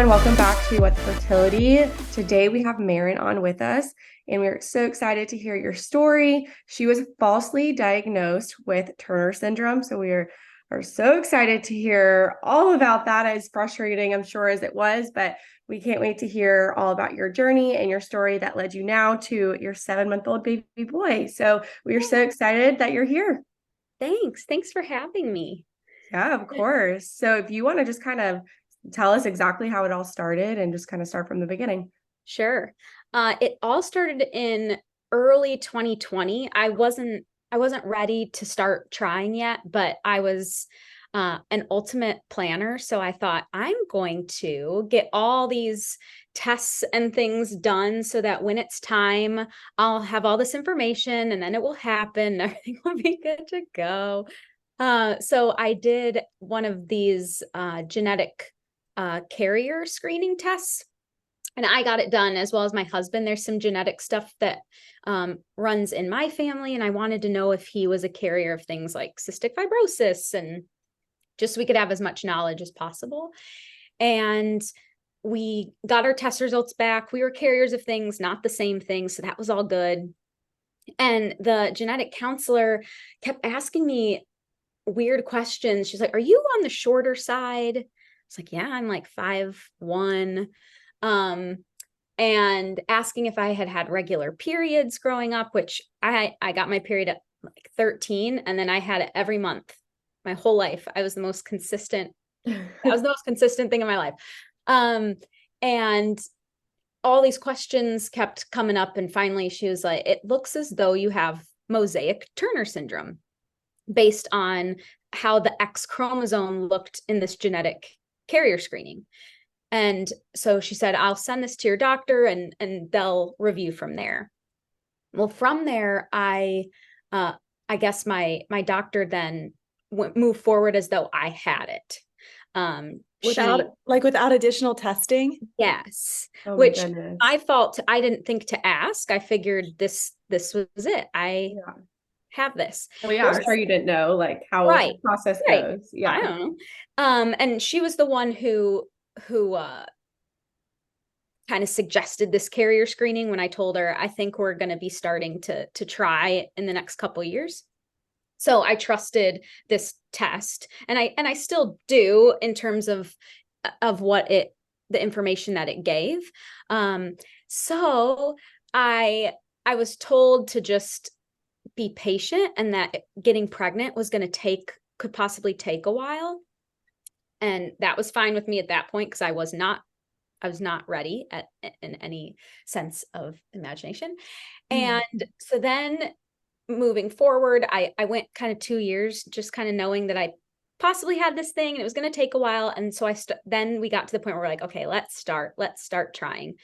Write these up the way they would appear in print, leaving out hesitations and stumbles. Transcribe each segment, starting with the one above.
everyone. Welcome back to What's Fertility. Today we have Maren on with us, and we're so excited to hear your story. She was falsely diagnosed with Turner syndrome, so we are so excited to hear all about that. As frustrating, I'm sure, as it was, but we can't wait to hear all about your journey and your story that led you now to your 7-month-old baby boy. So we are so excited that you're here. Thanks for having me. Yeah, of course. So if you want to just kind of tell us exactly how it all started and just kind of start from the beginning. Sure. It all started in early 2020. I wasn't ready to start trying yet, but I was an ultimate planner. So I thought I'm going to get all these tests and things done so that when it's time, I'll have all this information and then it will happen. Everything will be good to go. So I did one of these genetic carrier screening tests, and I got it done as well as my husband. There's some genetic stuff that runs in my family, and I wanted to know if he was a carrier of things like cystic fibrosis, and just so we could have as much knowledge as possible. And we got our test results back. We were carriers of things, not the same thing, so that was all good. And the genetic counselor kept asking me weird questions. She's like, "Are you on the shorter side?" It's like, "Yeah, I'm like 5'1". And asking if I had had regular periods growing up, which I got my period at like 13, and then I had it every month my whole life. I was the most consistent. That was the most consistent thing in my life. And all these questions kept coming up, and finally she was like, "It looks as though you have mosaic Turner syndrome based on how the X chromosome looked in this genetic carrier screening." And so she said, "I'll send this to your doctor and they'll review from there." Well, from there, I guess my doctor then moved forward as though I had it. Without additional testing? Yes, Oh my which goodness. I didn't think to ask. I figured this was it. I have this. Well, yeah, I'm sure you didn't know like how Right. the process Right. goes. I Yeah. don't know. And she was the one who kind of suggested this carrier screening when I told her I think we're going to be starting to try in the next couple of years. So I trusted this test, and I still do in terms of what the information that it gave. So I was told to just be patient, and that getting pregnant was going to could possibly take a while. And that was fine with me at that point because I was not ready in any sense of imagination. And so then moving forward, I went kind of 2 years just kind of knowing that I possibly had this thing and it was going to take a while. And so then we got to the point where we're like, okay, let's start trying.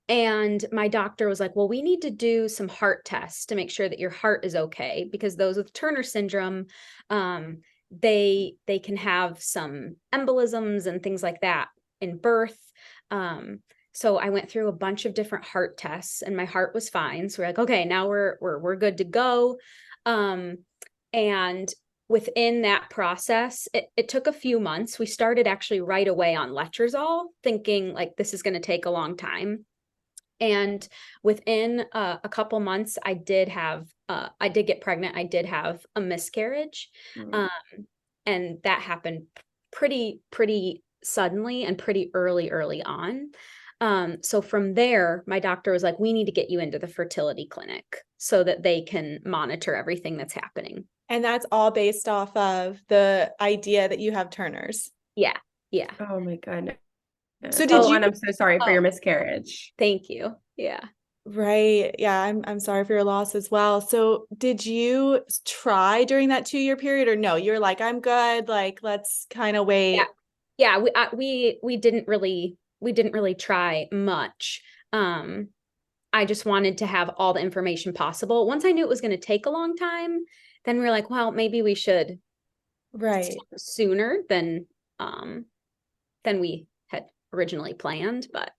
And my doctor was like, "Well, we need to do some heart tests to make sure that your heart is okay, because those with Turner syndrome, they can have some embolisms and things like that in birth." So I went through a bunch of different heart tests, and my heart was fine. So we're like, okay, now we're good to go. And within that process, it took a few months. We started actually right away on letrozole, thinking like this is going to take a long time. And within a couple months, I did get pregnant. I did have a miscarriage. And that happened pretty suddenly and pretty early on. So from there, my doctor was like, "We need to get you into the fertility clinic so that they can monitor everything that's happening." And that's all based off of the idea that you have Turner's. Yeah. Yeah. Oh my goodness. So did you? And I'm so sorry for your miscarriage. Thank you. Yeah. Right. Yeah, I'm sorry for your loss as well. So did you try during that 2-year period, or no? You're like, "I'm good. Like, let's kind of wait." Yeah. We didn't really try much. I just wanted to have all the information possible. Once I knew it was going to take a long time, then we were like, well, maybe we should Right. sooner than we had originally planned. But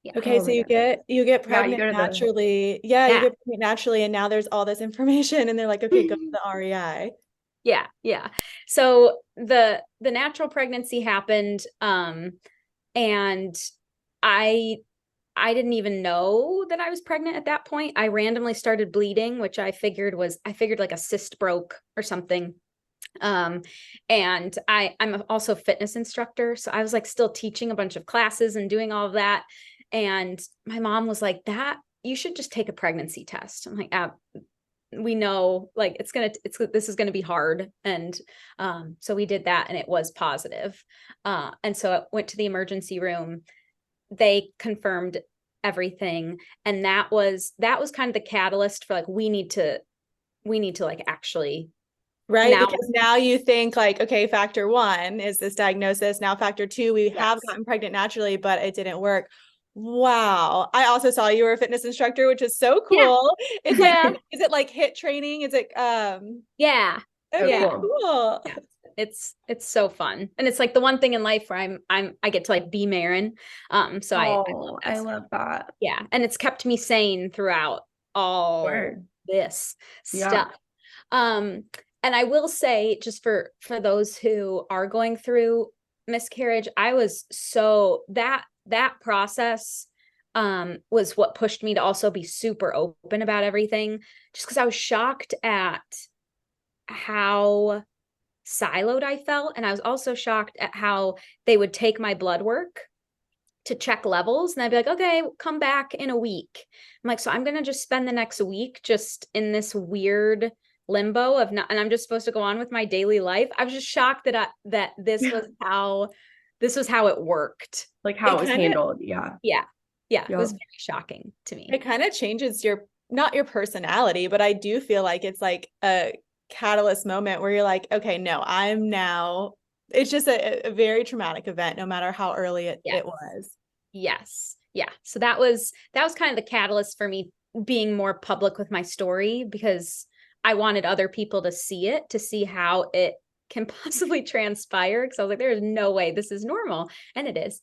yeah. Okay, Oh so my you goodness. get Yeah, you pregnant go to naturally. Yeah, you Yeah. get pregnant naturally, and now there's all this information, and they're like, "Okay, go to the REI." Yeah, yeah. So the natural pregnancy happened, and I I didn't even know that I was pregnant at that point. I randomly started bleeding, which I figured like a cyst broke or something. Um, and I'm also a fitness instructor, so I was like still teaching a bunch of classes and doing all of that. And my mom was like, "That you should just take a pregnancy test." I'm like, we know like this is gonna be hard. And so we did that and it was positive. And so I went to the emergency room. They confirmed everything. And that was kind of the catalyst for like, we need to like actually Right. now. Because now you think like, okay, factor one is this diagnosis. Now, factor two, we have Yes. gotten pregnant naturally, but it didn't work. Wow. I also saw you were a fitness instructor, which is so Yeah. cool. It's like, Yeah. is it like HIIT training? Is it Yeah. So okay, Yeah. cool. cool. Yeah. It's so fun. And it's like the one thing in life where I get to like be Maren. So I love Oh, that I stuff. love that. Yeah. And it's kept me sane throughout all Sure. this Yeah. stuff. Um, and I will say, just for those who are going through miscarriage, I was so that process was what pushed me to also be super open about everything, just because I was shocked at how siloed I felt. And I was also shocked at how they would take my blood work to check levels and I'd be like, okay, come back in a week. I'm like, so I'm gonna just spend the next week just in this weird limbo of not, and I'm just supposed to go on with my daily life. I was just shocked that this was how it worked. Like how It it was kind of handled. Yeah. Yeah. Yeah. It was Yep. very shocking to me. it kind of changes your not your personality, but I do feel like it's like a catalyst moment where you're like, okay, no, I'm now it's just a very traumatic event, no matter how early Yeah. it was. Yes. Yeah. So that was kind of the catalyst for me being more public with my story, because I wanted other people to see it, to see how it can possibly transpire. Because I was like, there is no way this is normal. And it is.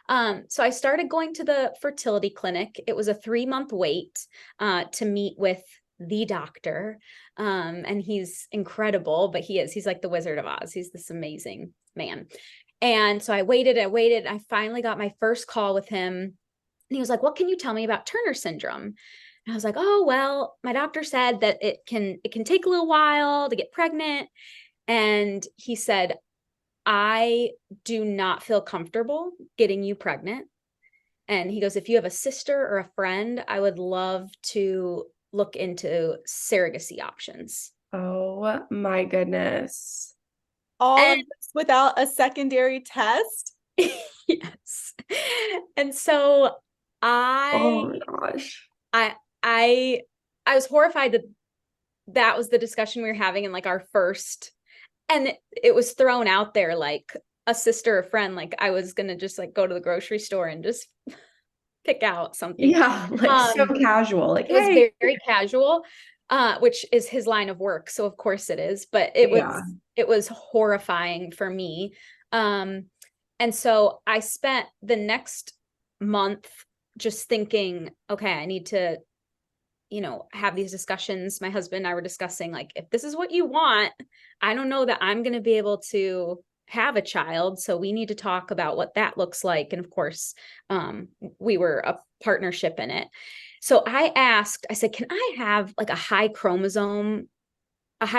So I started going to the fertility clinic. It was a 3-month wait to meet with the doctor. And he's incredible, but he's like the Wizard of Oz. He's this amazing man. And so I waited, I finally got my first call with him. And he was like, "What can you tell me about Turner syndrome?" And I was like, "Oh, well, my doctor said that it can take a little while to get pregnant." And he said, "I do not feel comfortable getting you pregnant." And he goes, "If you have a sister or a friend, I would love to look into surrogacy options." Oh my goodness. All of And this without a secondary test. yes. And so Oh I my gosh. I I I was horrified that that was the discussion we were having in like our first, and it was thrown out there like a sister or friend, like I was gonna just like go to the grocery store and just pick out something. Yeah, like so Um, casual. Like, it was hey. very, very casual, which is his line of work, so of course it is, but Yeah. it was horrifying for me. Um, and so I spent the next month just thinking, okay, I need to have these discussions. My husband and I were discussing, like, if this is what you want, I don't know that I'm going to be able to have a child. So we need to talk about what that looks like. And of course, we were a partnership in it. So I said, can I have like a high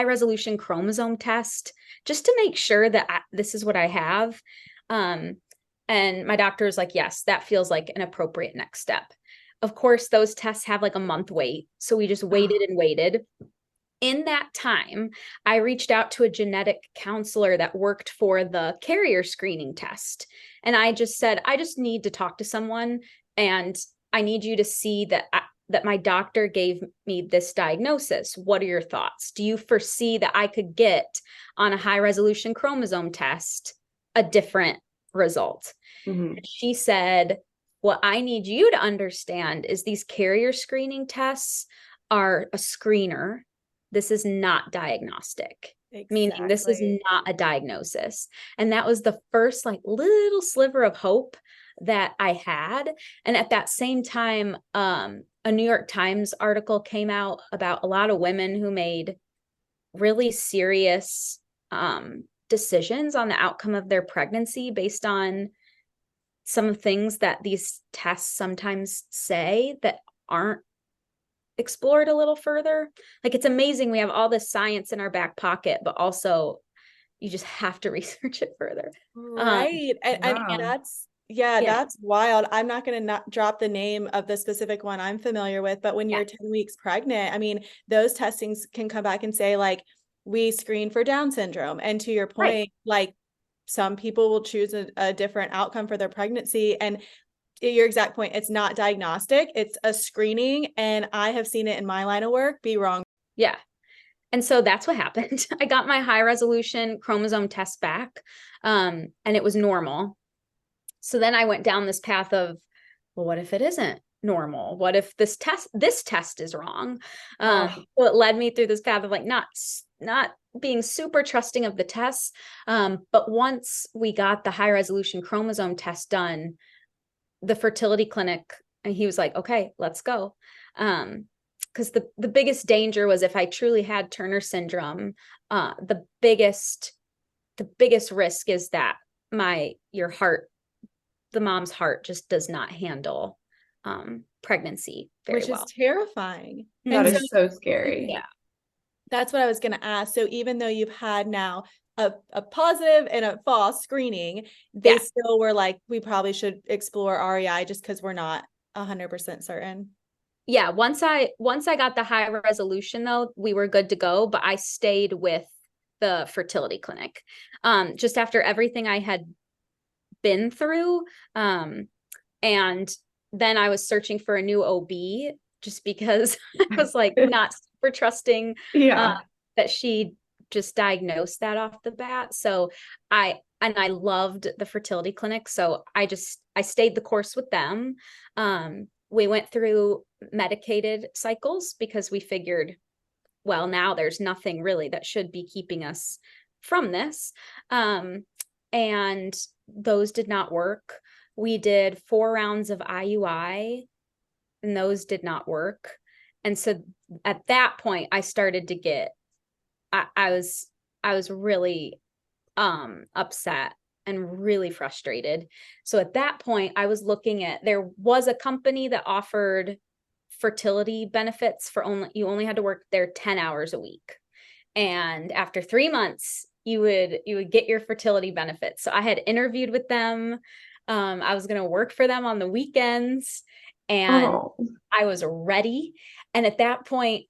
resolution chromosome test just to make sure that this is what I have? Um, and my doctor is like, yes, that feels like an appropriate next step. Of course, those tests have like a month wait. So we just waited and waited. In that time, I reached out to a genetic counselor that worked for the carrier screening test. And I just said, I just need to talk to someone, and I need you to see that my doctor gave me this diagnosis. What are your thoughts? Do you foresee that I could get on a high resolution chromosome test a different result? Mhm. She said, what I need you to understand is these carrier screening tests are a screener. This is not diagnostic, meaning this is Exactly. not a diagnosis. And that was the first like little sliver of hope that I had. And at that same time, a New York Times article came out about a lot of women who made really serious decisions on the outcome of their pregnancy based on some things that these tests sometimes say that aren't explored a little further. Like, it's amazing we have all this science in our back pocket, but also you just have to research it further. Right. And Wow. yeah, Yeah. that's wild. I'm not going to not drop the name of the specific one I'm familiar with, but when Yeah. you're 10 weeks pregnant, I mean, those testings can come back and say, like, we screen for Down syndrome. And to your Right. point, like, some people will choose a different outcome for their pregnancy. And your exact point, it's not diagnostic, it's a screening. And I have seen it in my line of work be wrong. Yeah. And so that's what happened. I got my high resolution chromosome test back, and it was normal. So then I went down this path of, well, what if it isn't normal? What if this test is wrong? Oh, So it led me through this path of like not being super trusting of the tests. But once we got the high resolution chromosome test done, the fertility clinic, and he was like, okay, let's go. Because the biggest danger was if I truly had Turner syndrome, the biggest risk is that your heart, the mom's heart, just does not handle pregnancy very Which is well. terrifying. that And so is so scary. Yeah. that's what I was going to ask. So even though you've had now a positive and a false screening, they Yeah. still were like, we probably should explore REI just because we're not 100% certain. Yeah. Once I got the high resolution though, we were good to go, but I stayed with the fertility clinic. Just after everything I had been through. And then I was searching for a new OB just because I was like not super trusting Yeah. that she just diagnosed that off the bat. So I loved the fertility clinic. So I stayed the course with them. We went through medicated cycles because we figured, well, now there's nothing really that should be keeping us from this. And those did not work. We did 4 rounds of IUI, and those did not work. And so at that point, I started to get, I was really upset and really frustrated. So at that point, I was looking at, there was a company that offered fertility benefits for you only had to work there 10 hours a week. And after 3 months, you would get your fertility benefits. So I had interviewed with them. I was going to work for them on the weekends, and Oh, I was ready. And at that point,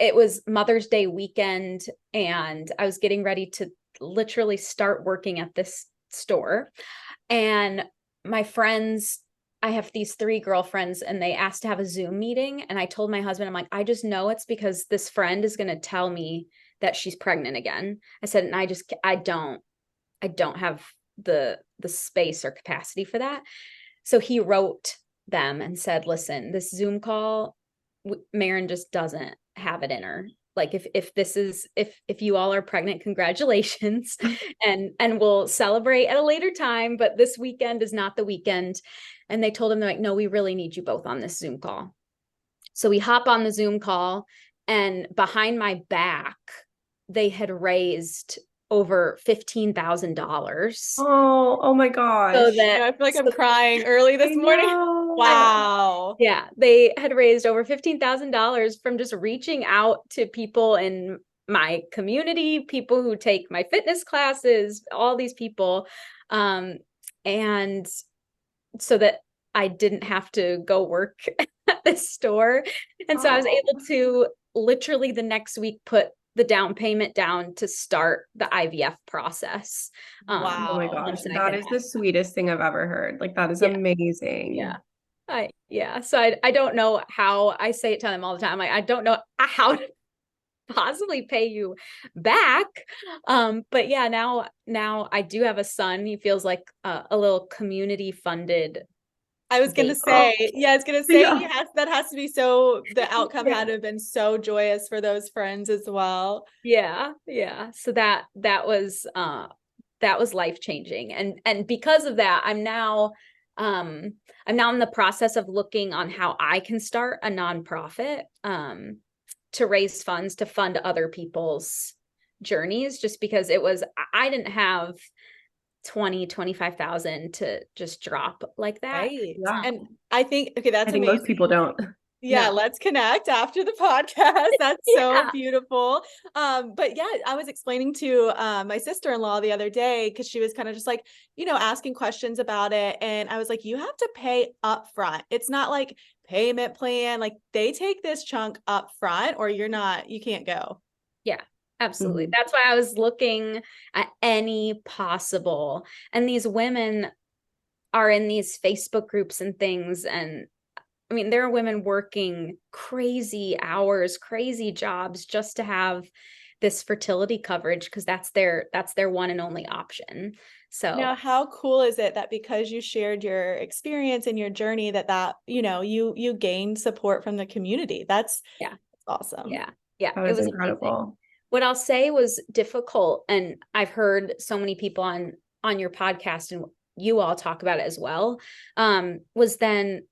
it was Mother's Day weekend, and I was getting ready to literally start working at this store. And my friends, I have these 3 girlfriends, and they asked to have a Zoom meeting. And I told my husband, I'm like, I just know it's because this friend is going to tell me that she's pregnant again. I said, and I don't have the space or capacity for that. So he wrote them and said, listen, this Zoom call, Maren just doesn't have it in her. Like, if you all are pregnant, congratulations. and we'll celebrate at a later time, but this weekend is not the weekend. And they told him, they're like, no, we really need you both on this Zoom call. So we hop on the Zoom call, and behind my back, they had raised over $15,000. oh my So gosh. that, I feel like I'm crying early I this morning. know. Wow. yeah, they had raised over $15,000 from just reaching out to people in my community, people who take my fitness classes, all these people. And so that I didn't have to go work at this store. And so I was Oh, able to literally the next week put the down payment down to start the IVF process. oh my Wow. gosh. Once I That had is the sweetest thing I've ever heard. Like, that is Yeah. Yeah. amazing. So I don't know how. I say it to them all the time. Like, I don't know how to possibly pay you back. But yeah, now I do have a son. He feels like a little community funded I was gonna baby. say, yeah, I was gonna say Yeah. that has to be so, the outcome Yeah. had to have been so joyous for those friends as well. Yeah. So that was life changing. And because of that, I'm now in the process of looking on how I can start a nonprofit. to raise funds to fund other people's journeys, just because I didn't have 25,000 to just drop like that. Right. Yeah. And I think, okay, I that's think amazing. most people don't. Yeah, No. let's connect after the podcast. That's so Yeah. beautiful. But yeah, I was explaining to my sister-in-law the other day, because she was kind of just like, asking questions about it. And I was like, you have to pay up front. It's not like payment plan. Like they take this chunk up front or you can't go. Yeah, absolutely. Mhm. That's why I was looking at any possible. And these women are in these Facebook groups and things. And I mean, there are women working crazy hours, crazy jobs just to have this fertility coverage, because that's their one and only option. Now, So how cool is it that because you shared your experience and your journey that you gained support from the community? That's yeah, awesome. yeah, That it was was amazing. incredible. What I'll say was difficult, and I've heard so many people on your podcast and you all talk about it as well, was then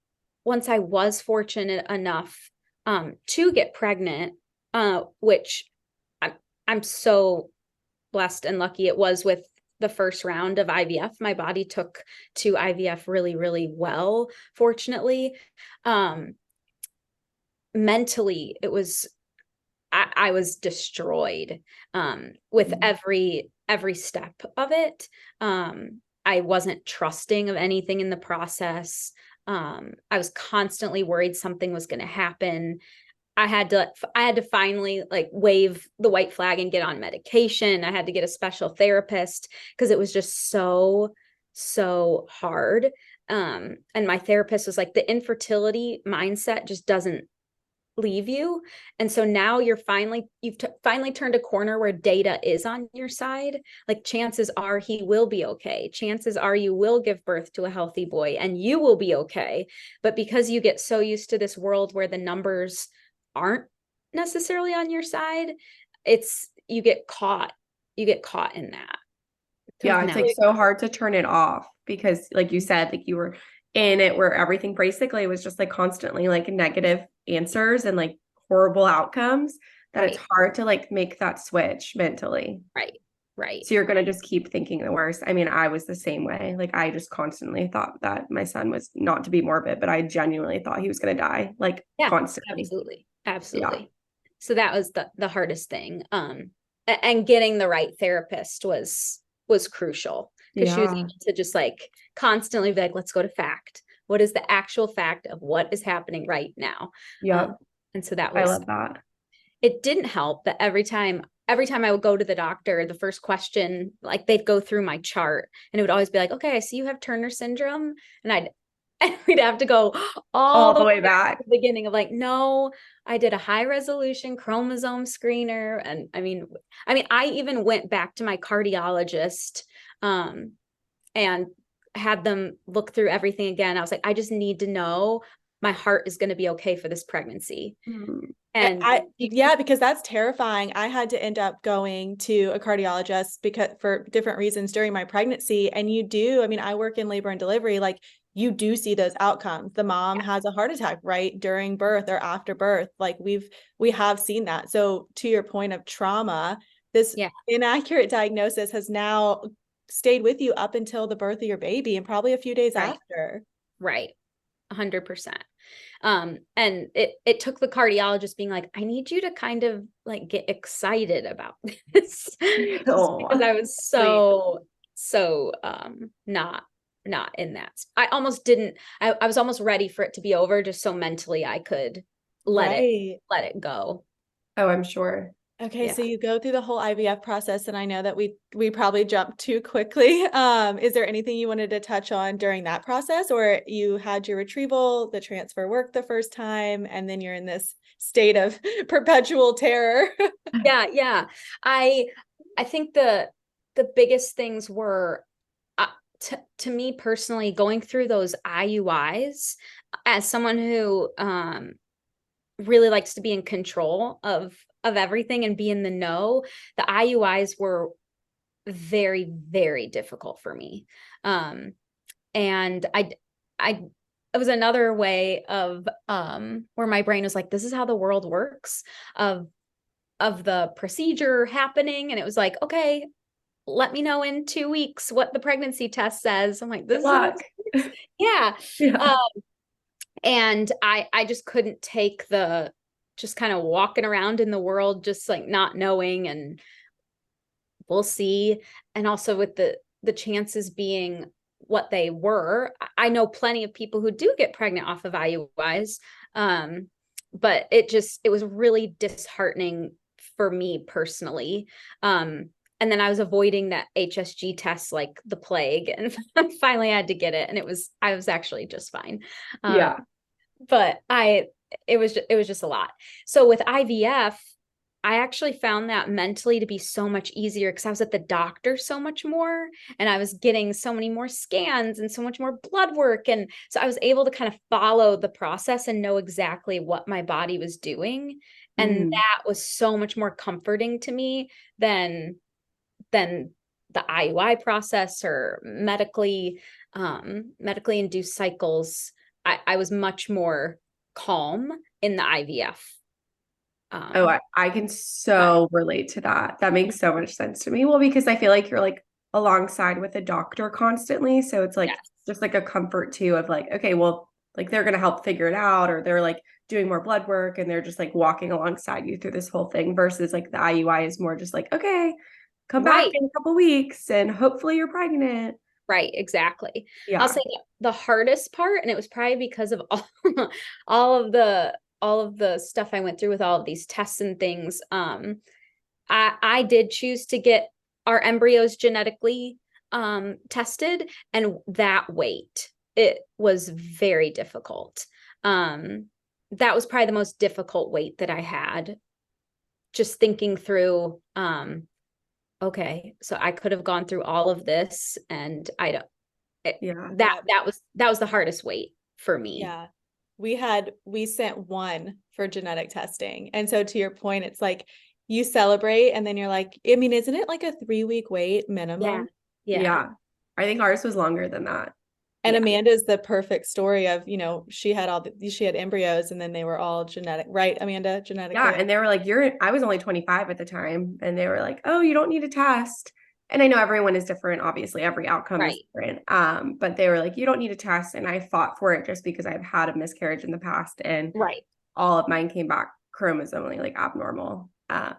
once I was fortunate enough to get pregnant, which I'm so blessed and lucky. It was with the first round of IVF. My body took to IVF really, really well, fortunately. Mentally, I was destroyed with every step of it. I wasn't trusting of anything in the process. I was constantly worried something was going to happen. I had to finally like wave the white flag and get on medication. I had to get a special therapist because it was just so hard. And my therapist was like, the infertility mindset just doesn't leave you. And so now you've finally turned a corner where data is on your side. Like chances are he will be okay. Chances are you will give birth to a healthy boy and you will be okay. But because you get so used to this world where the numbers aren't necessarily on your side, you get caught in that. Yeah, it's Now, like so hard to turn it off because like you said, like you were in it where everything basically was just like constantly like negative answers and like horrible outcomes that it's right, hard to like make that switch mentally. right. So you're going to just keep thinking the worst. I mean, I was the same way. Like I just constantly thought that my son was, not to be morbid, but I genuinely thought he was going to die like Yeah, constantly. absolutely. Yeah. So that was the hardest thing. And getting the right therapist was crucial, because she was Yeah. able to just like constantly be like, let's go to fact. What is the actual fact of what is happening right now? Yep. And so that I was, love that. it didn't help that every time I would go to the doctor, the first question, like they'd go through my chart and it would always be like, okay, I see you have Turner syndrome. And we'd have to go all All the the way way back back. to the beginning of like, no, I did a high resolution chromosome screener. And I even went back to my cardiologist, and had them look through everything again. I was like, I just need to know my heart is going to be okay for this pregnancy. Mm. And Yeah, because that's terrifying. I had to end up going to a cardiologist because for different reasons during my pregnancy. And I work in labor and delivery, like you do see those outcomes. The mom has a heart attack right during birth or after birth. Like we have seen that. So to your point of trauma, this yeah, inaccurate diagnosis has now stayed with you up until the birth of your baby and probably a few days right, after. right. 100%. And it took the cardiologist being like, I need you to kind of like get excited about this, just because Oh, I was Sweet. so not in that. I almost didn't, I was almost ready for it to be over, just so mentally I could Right. let it go. oh, I'm sure. Okay, Yeah. so you go through the whole IVF process, and I know that we probably jumped too quickly. Is there anything you wanted to touch on during that process, or you had your retrieval, the transfer worked the first time, and then you're in this state of perpetual terror? Yeah. I think the biggest things were, to me personally, going through those IUIs as someone who really likes to be in control of everything and be in the know. The IUIs were very, very difficult for me. And I it was another way of where my brain was like, this is how the world works, of the procedure happening. And it was like, okay, let me know in 2 weeks what the pregnancy test says. I'm like, this Good luck. is yeah. Yeah. And I just couldn't take the just kind of walking around in the world, just like not knowing, and we'll see. And also with the chances being what they were, I know plenty of people who do get pregnant off of IUIs. But it was really disheartening for me personally. And then I was avoiding that HSG test like the plague, and finally I had to get it, and I was actually just fine. Yeah. But it was just a lot. So with IVF, I actually found that mentally to be so much easier because I was at the doctor so much more, and I was getting so many more scans and so much more blood work. And so I was able to kind of follow the process and know exactly what my body was doing. And Mhm. that was so much more comforting to me than the IUI process or medically induced cycles. I was much more calm in the IVF. Oh, I can so relate to that. That makes so much sense to me. Well, because I feel like you're like alongside with a doctor constantly. So it's like Yes. just like a comfort too of like, okay, well, like they're going to help figure it out, or they're like doing more blood work and they're just like walking alongside you through this whole thing versus like the IUI is more just like, okay, come back Right. in a couple weeks and hopefully you're pregnant. Right, exactly. I'll Yeah. say the hardest part, and it was probably because of all of the stuff I went through with all of these tests and things. I did choose to get our embryos genetically tested, and that wait, it was very difficult. That was probably the most difficult wait that I had, just thinking through okay, so I could have gone through all of this, and I don't Yeah. that was the hardest wait for me. Yeah. We sent one for genetic testing. And so to your point, it's like you celebrate and then you're like, I mean, isn't it like a 3-week wait Yeah. minimum? Yeah. Yeah. I think ours was longer than that. And Yeah. Amanda's the perfect story of, she had embryos and then they were all genetic, right, Amanda? Yeah. Genetically. And they were like, I was only 25 at the time. And they were like, oh, you don't need a test. And I know everyone is different. Obviously, every outcome is Right. different. But they were like, you don't need a test. And I fought for it just because I've had a miscarriage in the past and Right. all of mine came back chromosomally like abnormal. And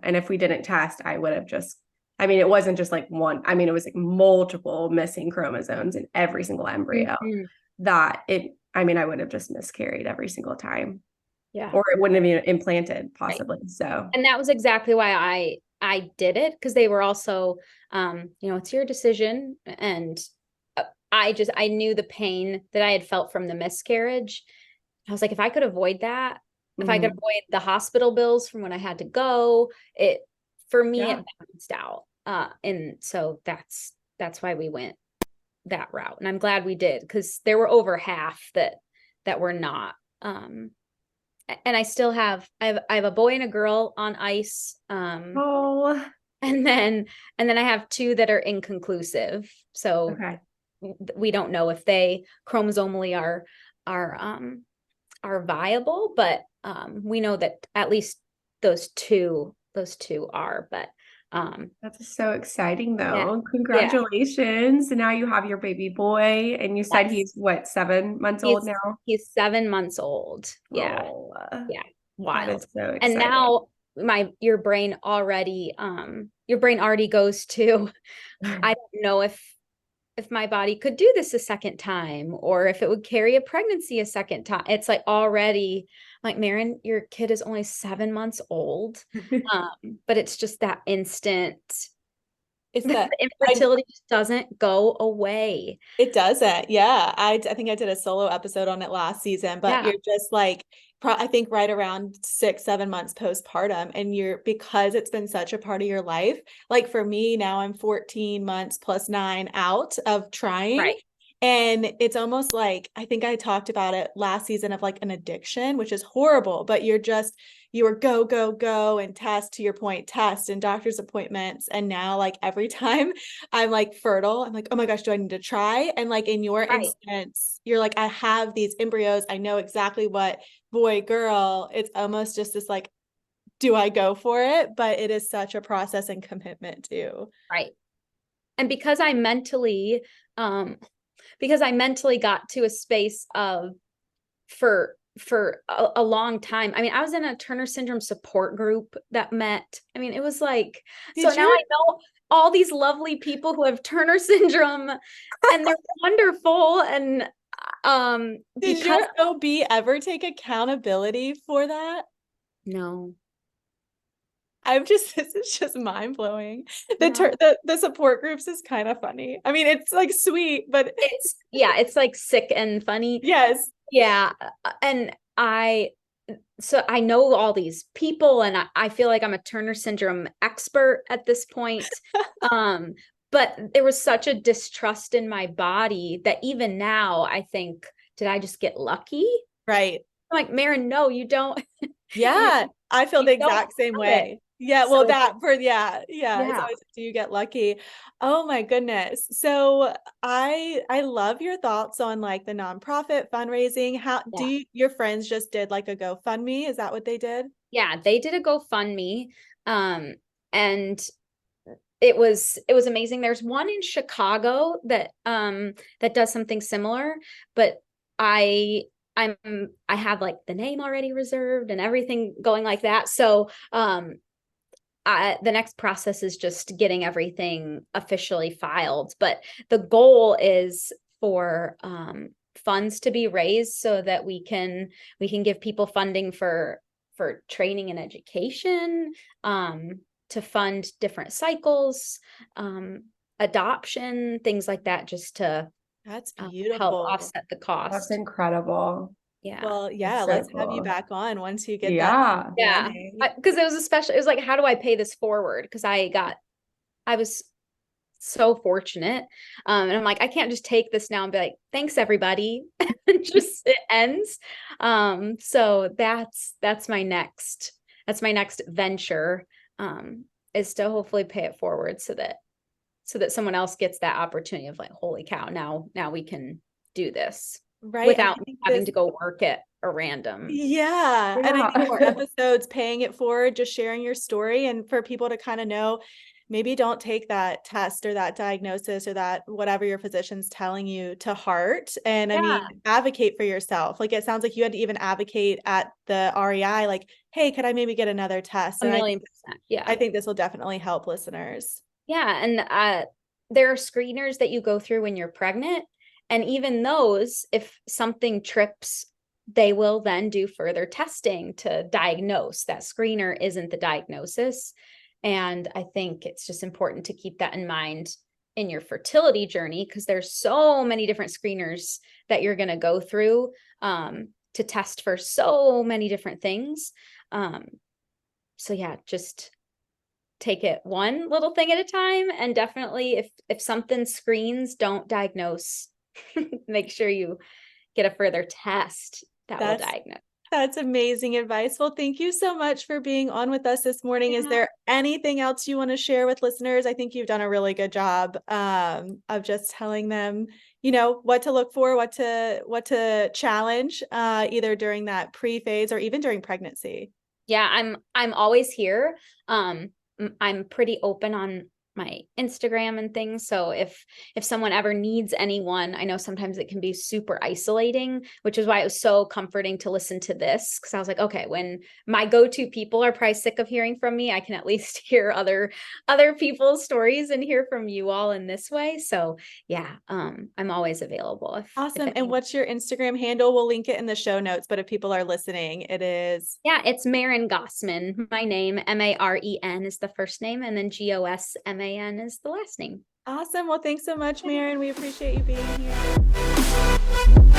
if we didn't test, I would have just, I mean, it wasn't just like one, I mean, it was like multiple missing chromosomes in every single embryo I mean, I would have just miscarried every single time. Yeah. Or it wouldn't have been implanted Right. possibly. So And that was exactly why I did it, because they were also it's your decision. And I knew the pain that I had felt from the miscarriage. I was like, if I could avoid that, if I could mhm. avoid the hospital bills from when I had to go, for me Yeah. it balanced out. And so that's why we went that route. And I'm glad we did, because there were over half that were not. And I still I have a boy and a girl on ice. Oh, And then I have two that are inconclusive. So okay. we don't know if they chromosomally are viable, but we know that at least those two are. But That's so exciting yeah, though. yeah, Congratulations. And now you have your baby boy and you said yes. he's what, 7 months old He's now? he's 7 months old. Yeah, Oh, yeah, that wild. is so And exciting. now your brain already goes to, I don't know if my body could do this a second time, or if it would carry a pregnancy a second time. It's like already like, Maren, your kid is only 7 months old. But it's just that instant, It's the that I infertility just doesn't go away. It doesn't. Yeah. I think I did a solo episode on it last season, but Yeah. you're just like, I think right around 6, 7 months postpartum. And because it's been such a part of your life, like for me now, I'm 14 months plus 9 out of trying. Right. And it's almost like, I think I talked about it last season of like an addiction, which is horrible, but you are go, go, go and test, to your point, test and doctor's appointments. And now like every time I'm like fertile, I'm like, oh my gosh, do I need to try? And like in your Right. instance, you're like, I have these embryos. I know exactly what boy, girl. It's almost just this like, do I go for it? But it is such a process and commitment too. Right. And because I mentally got to a space of for a long time. I mean, I was in a Turner syndrome support group that met. I mean, it was like, so now I know all these lovely people who have Turner syndrome and they're wonderful. And did your OB ever take accountability for that? No. this is just mind blowing. The support groups is kind of funny. I mean, it's like sweet, but it's like sick and funny. Yes. Yeah. And so I know all these people and I feel like I'm a Turner syndrome expert at this point. But there was such a distrust in my body that even now I think, did I just get lucky? Right. I'm like, Maren, no, you don't. Yeah. I feel the exact same way. Yeah. Well, it's always, do you get lucky? Oh my goodness. So I love your thoughts on like the nonprofit fundraising. How do your friends just did like a GoFundMe? Is that what they did? Yeah, they did a GoFundMe. And it was amazing. There's one in Chicago that does something similar, but I have like the name already reserved and everything going like that. So the next process is just getting everything officially filed. But the goal is for funds to be raised so that we can give people funding for training and education, to fund different cycles, adoption, things like that, just to That's beautiful. help offset the cost. That's incredible. Yeah. Well, yeah, so let's cool. have you back on once you get that. Yeah. Because it was like, how do I pay this forward? Because I was so fortunate. And I'm like, I can't just take this now and be like, thanks everybody. Just it ends. So that's my next venture, is to hopefully pay it forward so that someone else gets that opportunity of like, holy cow, now we can do this. Right. Without having to go work at a random. Yeah. And I think more episodes paying it forward, just sharing your story, and for people to kind of know, maybe don't take that test or that diagnosis or that whatever your physician's telling you to heart. And I mean, advocate for yourself. Like, it sounds like you had to even advocate at the REI, like, hey, could I maybe get another test? And 1,000,000%. Yeah. I think this will definitely help listeners. Yeah. And there are screeners that you go through when you're pregnant. And even those, if something trips, they will then do further testing to diagnose. That screener isn't the diagnosis. And I think it's just important to keep that in mind in your fertility journey, because there's so many different screeners that you're going to go through to test for so many different things. So yeah, just take it one little thing at a time. And definitely if something screens, don't diagnose. Make sure you get a further test that will diagnose. That's amazing advice. Well, thank you so much for being on with us this morning. Is there anything else you want to share with listeners? I think you've done a really good job of just telling them, what to look for, what to challenge, either during that pre-phase or even during pregnancy. Yeah, I'm always here. I'm pretty open on my Instagram and things. So if someone ever needs anyone, I know sometimes it can be super isolating, which is why it was so comforting to listen to this. Cause I was like, okay, when my go-to people are probably sick of hearing from me, I can at least hear other people's stories and hear from you all in this way. So yeah, I'm always available. Awesome. And what's your Instagram handle? We'll link it in the show notes, but if people are listening, it is. Yeah, it's Maren Gosman. My name, Maren is the first name, and then Gosman is the last name. Awesome. Well, thanks so much, Maren. We appreciate you being here.